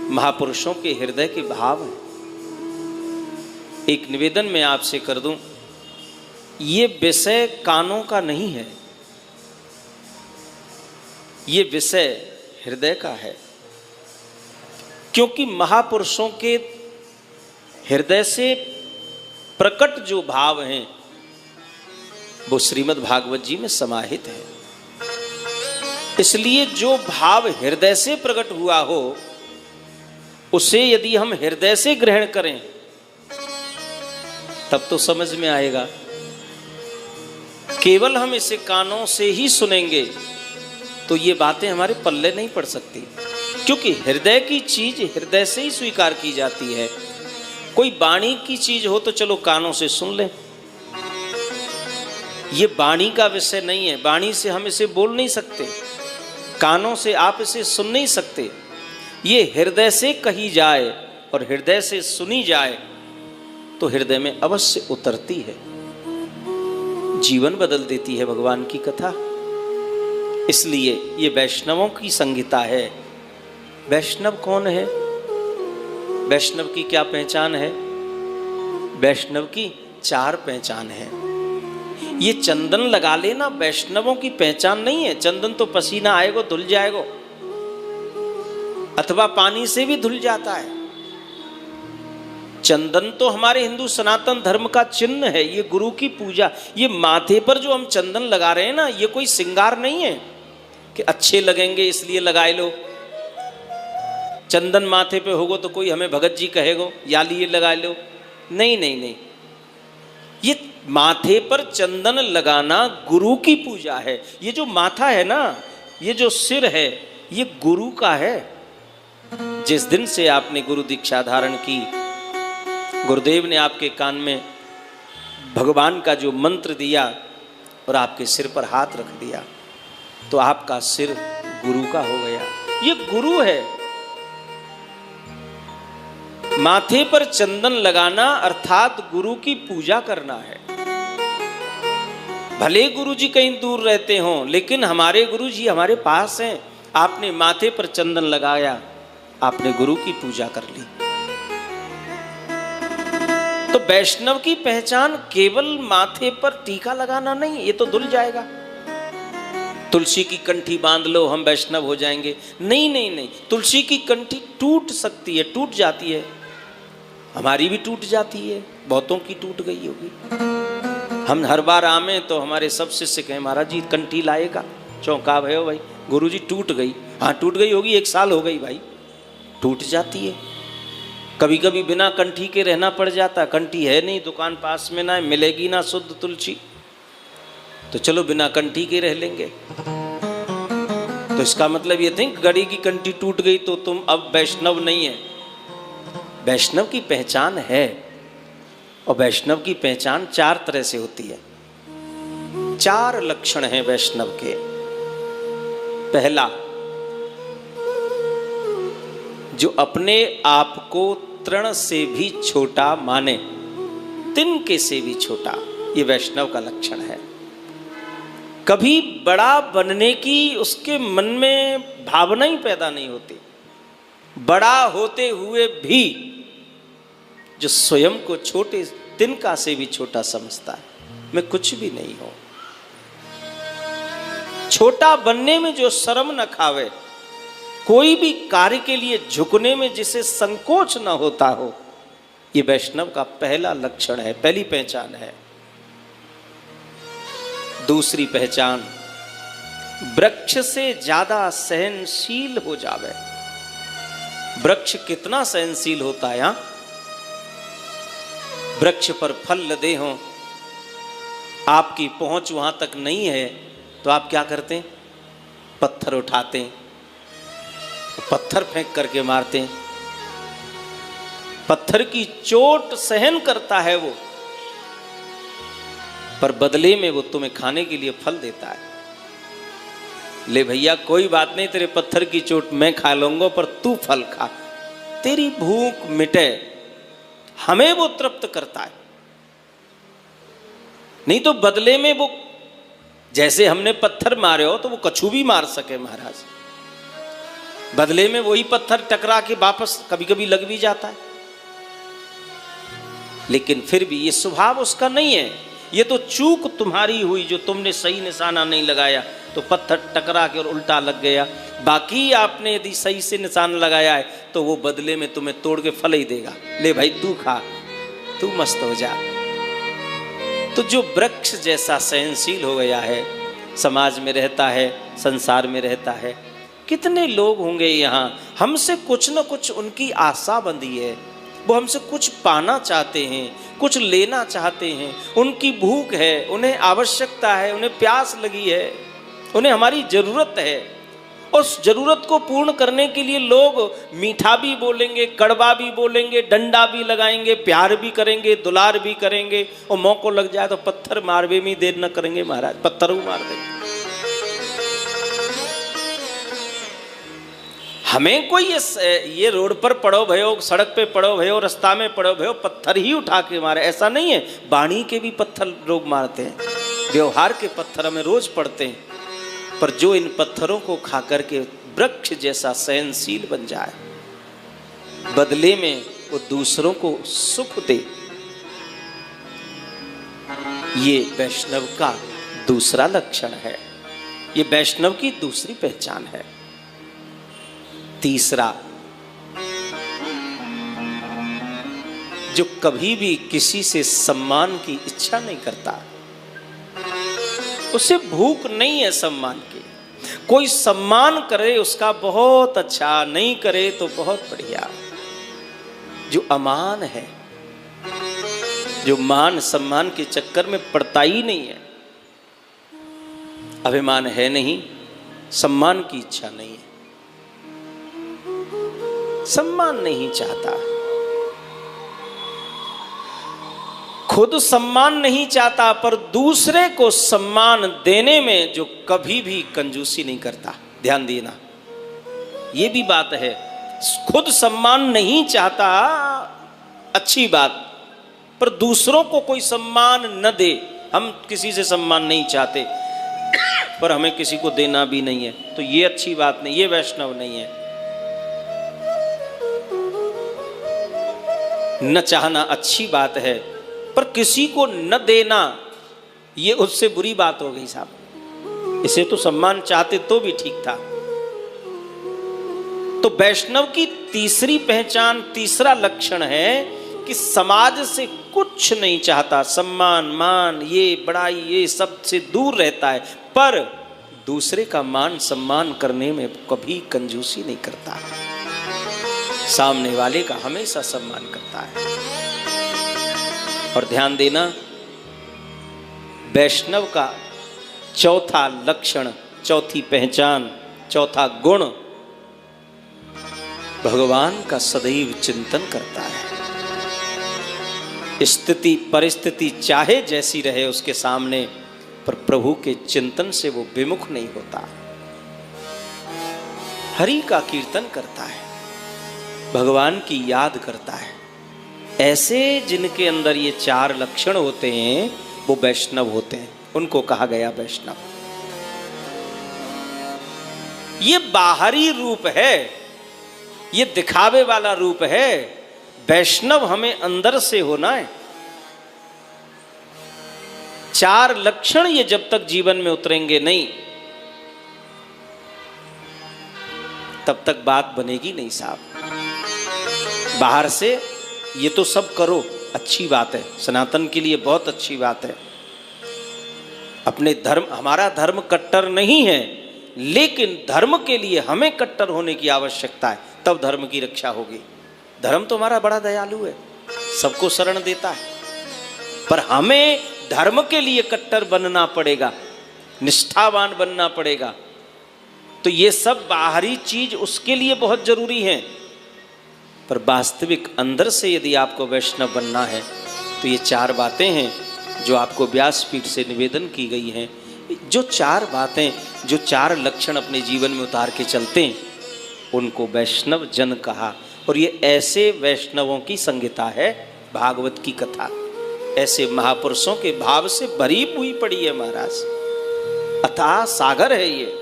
महापुरुषों के हृदय के भाव हैं। एक निवेदन मैं आपसे कर दूं, ये विषय कानों का नहीं है, ये विषय हृदय का है। क्योंकि महापुरुषों के हृदय से प्रकट जो भाव हैं वो श्रीमद् भागवत जी में समाहित है। इसलिए जो भाव हृदय से प्रकट हुआ हो उसे यदि हम हृदय से ग्रहण करें तब तो समझ में आएगा। केवल हम इसे कानों से ही सुनेंगे तो ये बातें हमारे पल्ले नहीं पड़ सकती, क्योंकि हृदय की चीज हृदय से ही स्वीकार की जाती है। कोई वाणी की चीज हो तो चलो कानों से सुन लें, ये वाणी का विषय नहीं है। वाणी से हम इसे बोल नहीं सकते, कानों से आप इसे सुन नहीं सकते। ये हृदय से कही जाए और हृदय से सुनी जाए तो हृदय में अवश्य उतरती है, जीवन बदल देती है भगवान की कथा। इसलिए ये वैष्णवों की संगीता है। वैष्णव कौन है? वैष्णव की क्या पहचान है? वैष्णव की 4 पहचान है। ये चंदन लगा लेना वैष्णवों की पहचान नहीं है। चंदन तो पसीना आएगा धुल जाएगा, अथवा पानी से भी धुल जाता है। चंदन तो हमारे हिंदू सनातन धर्म का चिन्ह है। ये गुरु की पूजा, ये माथे पर जो हम चंदन लगा रहे हैं ना, ये कोई श्रृंगार नहीं है कि अच्छे लगेंगे इसलिए लगाए लो। चंदन माथे पे होगा तो कोई हमें भगत जी कहेगा या लिए लगा लो। नहीं नहीं नहीं, ये माथे पर चंदन लगाना गुरु की पूजा है। ये जो माथा है ना, ये जो सिर है, ये गुरु का है। जिस दिन से आपने गुरु दीक्षा धारण की, गुरुदेव ने आपके कान में भगवान का जो मंत्र दिया और आपके सिर पर हाथ रख दिया तो आपका सिर गुरु का हो गया। ये गुरु है। माथे पर चंदन लगाना अर्थात गुरु की पूजा करना है। भले गुरु जी कहीं दूर रहते हों, लेकिन हमारे गुरु जी हमारे पास हैं। आपने माथे पर चंदन लगाया, आपने गुरु की पूजा कर ली। तो वैष्णव की पहचान केवल माथे पर टीका लगाना नहीं, ये तो धुल जाएगा। तुलसी की कंठी बांध लो हम वैष्णव हो जाएंगे। नहीं नहीं नहीं, तुलसी की कंठी टूट सकती है, टूट जाती है। हमारी भी टूट जाती है, बहुतों की टूट गई होगी। हम हर बार आमे तो हमारे सब शिष्य कहें महाराज जी कंठी लाएगा। चौंका भयो भाई, गुरु जी टूट गई। हाँ टूट गई होगी, 1 साल हो गई भाई, टूट जाती है। कभी कभी बिना कंठी के रहना पड़ जाता। कंठी है नहीं, दुकान पास में ना, मिलेगी ना शुद्ध तुलसी, तो चलो बिना कंठी के रह लेंगे। तो इसका मतलब ये नहीं गड़ी की कंठी टूट गई तो तुम अब वैष्णव नहीं है। वैष्णव की पहचान है, और वैष्णव की पहचान 4 तरह से होती है। 4 लक्षण हैं वैष्णव के। पहला, जो अपने आप को तृण से भी छोटा माने, तिनके से भी छोटा, ये वैष्णव का लक्षण है। कभी बड़ा बनने की उसके मन में भावना ही पैदा नहीं होती। बड़ा होते हुए भी जो स्वयं को छोटे तिनका से भी छोटा समझता है, मैं कुछ भी नहीं हूं। छोटा बनने में जो शर्म न खावे, कोई भी कार्य के लिए झुकने में जिसे संकोच न होता हो, ये वैष्णव का पहला लक्षण है, पहली पहचान है। दूसरी पहचान, वृक्ष से ज्यादा सहनशील हो जावे। वृक्ष कितना सहनशील होता है। वृक्ष पर फल लदे हों, आपकी पहुंच वहां तक नहीं है तो आप क्या करते हैं? पत्थर उठाते हैं, पत्थर फेंक करके मारते हैं। पत्थर की चोट सहन करता है वो, पर बदले में वो तुम्हें खाने के लिए फल देता है। ले भैया कोई बात नहीं, तेरे पत्थर की चोट मैं खा लूंगा पर तू फल खा, तेरी भूख मिटे। हमें वो तृप्त करता है। नहीं तो बदले में वो, जैसे हमने पत्थर मारे हो तो वो कछू भी मार सके महाराज। बदले में वही पत्थर टकरा के वापस कभी कभी लग भी जाता है, लेकिन फिर भी ये स्वभाव उसका नहीं है। ये तो चूक तुम्हारी हुई, जो तुमने सही निशाना नहीं लगाया तो पत्थर टकरा के और उल्टा लग गया। बाकी आपने यदि सही से निशाना लगाया है तो वो बदले में तुम्हें तोड़ के फल ही देगा। ले भाई तू खा, तू मस्त हो जा। तो जो वृक्ष जैसा सहनशील हो गया है, समाज में रहता है, संसार में रहता है, कितने लोग होंगे यहाँ, हमसे कुछ न कुछ उनकी आशा बंधी है, वो हमसे कुछ पाना चाहते हैं, कुछ लेना चाहते हैं, उनकी भूख है, उन्हें आवश्यकता है, उन्हें प्यास लगी है, उन्हें हमारी जरूरत है। उस जरूरत को पूर्ण करने के लिए लोग मीठा भी बोलेंगे, कड़वा भी बोलेंगे, डंडा भी लगाएंगे, प्यार भी करेंगे, दुलार भी करेंगे, और मौको लग जाए तो पत्थर मारवे में देर न करेंगे महाराज, पत्थर भी मार देंगे। हमें कोई ये रोड पर पड़ो भयो, सड़क पे पड़ो भयो, रास्ता में पड़ो भयो, पत्थर ही उठा के मारे, ऐसा नहीं है। वाणी के भी पत्थर लोग मारते हैं, व्यवहार के पत्थर हमें रोज पड़ते हैं, पर जो इन पत्थरों को खा करके वृक्ष जैसा सहनशील बन जाए, बदले में वो दूसरों को सुख दे, ये वैष्णव का दूसरा लक्षण है, ये वैष्णव की दूसरी पहचान है। तीसरा, जो कभी भी किसी से सम्मान की इच्छा नहीं करता, उसे भूख नहीं है सम्मान की। कोई सम्मान करे उसका बहुत अच्छा, नहीं करे तो बहुत बढ़िया। जो अमान है, जो मान सम्मान के चक्कर में पड़ता ही नहीं है, अभिमान है नहीं, सम्मान की इच्छा नहीं है, सम्मान नहीं चाहता, खुद सम्मान नहीं चाहता, पर दूसरे को सम्मान देने में जो कभी भी कंजूसी नहीं करता। ध्यान देना, ये भी बात है। खुद सम्मान नहीं चाहता, अच्छी बात, पर दूसरों को कोई सम्मान न दे। हम किसी से सम्मान नहीं चाहते, पर हमें किसी को देना भी नहीं है, तो ये अच्छी बात नहीं, ये वैष्णव नहीं है। न चाहना अच्छी बात है, पर किसी को न देना ये उससे बुरी बात हो गई साहब। इसे तो सम्मान चाहते तो भी ठीक था। तो वैष्णव की तीसरी पहचान, तीसरा लक्षण है कि समाज से कुछ नहीं चाहता, सम्मान मान ये बड़ाई ये सब से दूर रहता है, पर दूसरे का मान सम्मान करने में कभी कंजूसी नहीं करता, सामने वाले का हमेशा सम्मान करता है। और ध्यान देना, वैष्णव का चौथा लक्षण, चौथी पहचान, चौथा गुण, भगवान का सदैव चिंतन करता है। स्थिति परिस्थिति चाहे जैसी रहे उसके सामने, पर प्रभु के चिंतन से वो विमुख नहीं होता। हरि का कीर्तन करता है, भगवान की याद करता है। ऐसे जिनके अंदर ये चार लक्षण होते हैं वो वैष्णव होते हैं, उनको कहा गया वैष्णव। ये बाहरी रूप है, ये दिखावे वाला रूप है। वैष्णव हमें अंदर से होना है। चार लक्षण ये जब तक जीवन में उतरेंगे नहीं, तब तक बात बनेगी नहीं साहब। बाहर से ये तो सब करो, अच्छी बात है, सनातन के लिए बहुत अच्छी बात है। अपने धर्म, हमारा धर्म कट्टर नहीं है, लेकिन धर्म के लिए हमें कट्टर होने की आवश्यकता है, तब धर्म की रक्षा होगी। धर्म तो हमारा बड़ा दयालु है, सबको शरण देता है, पर हमें धर्म के लिए कट्टर बनना पड़ेगा, निष्ठावान बनना पड़ेगा। तो ये सब बाहरी चीज उसके लिए बहुत जरूरी है, पर वास्तविक अंदर से यदि आपको वैष्णव बनना है तो ये चार बातें हैं जो आपको व्यासपीठ से निवेदन की गई हैं। जो चार बातें, जो चार लक्षण अपने जीवन में उतार के चलते हैं, उनको वैष्णव जन कहा। और ये ऐसे वैष्णवों की संगीता है, भागवत की कथा ऐसे महापुरुषों के भाव से भरी हुई पड़ी है महाराज, अथाह सागर है ये।